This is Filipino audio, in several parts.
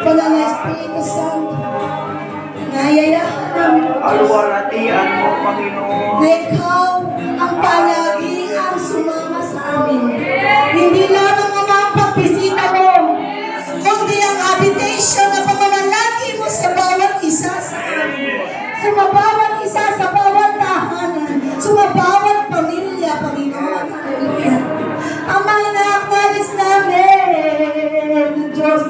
Banal na Espiritu Santo, nayayaan namin Alwalhatian mo, Panginoon. na ikaw ang palagi ang sumama sa amin. Hindi lamang ang mga pagbisita mo, kundi ang habitation na pamamalagi mo sa bawat isa sa amin. Sa bawat isa, sa bawat tahanan, sa bawat pamilya, Panginoon. Hallelujah. Ang mga ina-acknowledge namin, Diyos.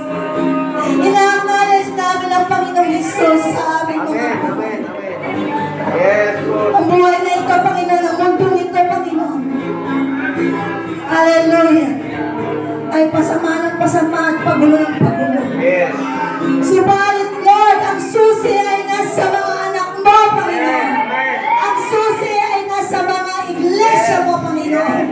Ina-acknowledge namin ang Panginoong Jesus sa aming mga buhay. Yes, Lord. Ang buhay na ito, Panginoon, ang mundo nito, Panginoon. Hallelujah. Ay pasama ng pasama at pagulo ng pagulo. Yes. Subalit, Lord, ang susi ay nasa mga anak mo, Panginoon. Ang susi ay nasa mga iglesia mo, Panginoon.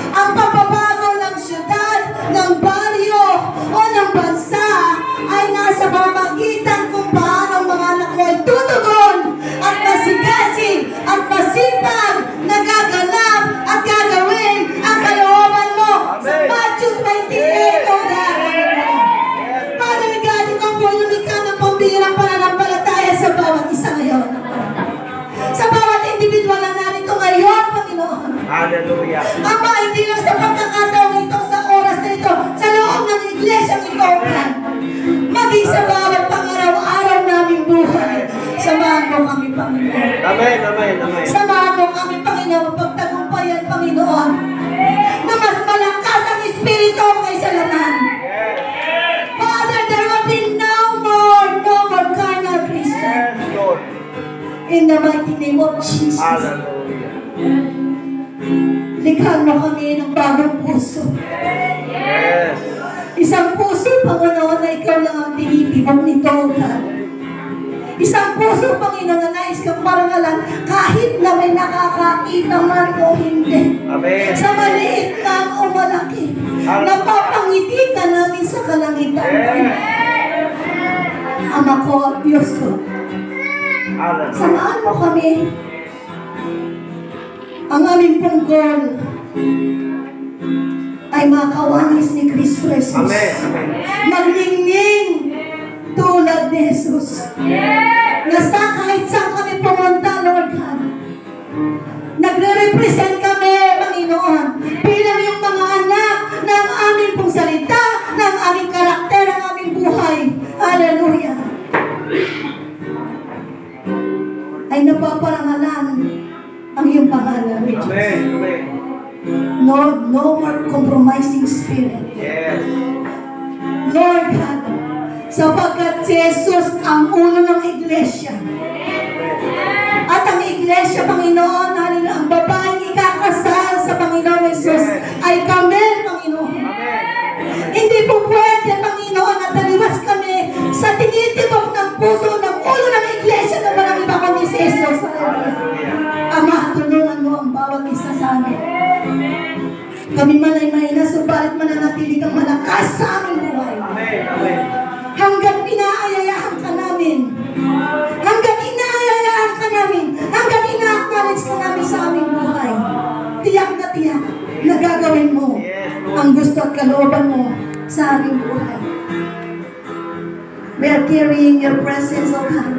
Ang papabago ng syudad, ng baryo, o ng bansa ay nasa pamamagitan kung paano ang mga anak mo ay tutugon at masigasig at masipag na gaganap at gagawin ang kalooban mo sa Matthew 28 o dahil mo. Father God, ikaw po lumikha ng pambihirang pananampalataya sa bawat isa ngayon. Sa bawat individual na narito ngayon, Panginoon. Hallelujah. Ama, hindi lang sa pagkakataong ito, sa oras na ito, sa loob ng iglesia ng ikaw, maging sa bawat pang-araw-araw naming buhay. Samahan mo kami, Panginoon. Amen, amen, amen. Samahan mo kami, Panginoon, pagtagumpayan, Panginoon, na mas malakas ang Espiritu kaysa laman. Father, there will be no more carnal Christian. Yes, Lord. In the mighty name of Jesus. Hallelujah. Likhan mo kami ng bagong puso. Yes. Isang puso, Panginoon, na ikaw lang ang tinitibok nito, God. Isang puso, Panginoon, na nais kang parangalan kahit na may nakakakita man o hindi. Amen. Sa maliit man o malaki. Napapangiti ka namin sa kalangitan. Ama ko at Diyos ko. Hallelujah. Samahan mo kami. Ang aming pong goal ay makawanis ni Kristo Jesus. Amen, amen. Maglingning tulad ni Jesus. Nasa kahit saan kami pumunta, Lord God. Nagre-represent kami, Panginoon, bilang yung mga anak ng aming pong salita, ng aming karakter, ng aming buhay. Hallelujah. Ay napaparangalan ang iyong pangalan. Amen, amen. Lord, no more compromising spirit. Yes. Lord God, sapagkat si Jesus ang ulo ng iglesia. At ang iglesia, Panginoon, ang babaeng ikakasal sa Panginoon Jesus ay kami, Panginoon. Hindi po pwede, Panginoon, na taliwas kami sa tinitibok ng puso ng ulo ng iglesia na walang iba kundi si Jesus. Ama, tulungan mo ang bawat isa sa amin. Kami man ay mahina, subalit mananatili kang malakas sa aming buhay. Amen, amen. Hanggat pinaayayahan ka namin. Hanggat inaayayahan ka namin. Hanggat ina-acknowledge ka namin sa aming buhay. Tiyak na gagawin mo ang gusto at kalooban mo sa aming buhay. We are carrying your presence, O God.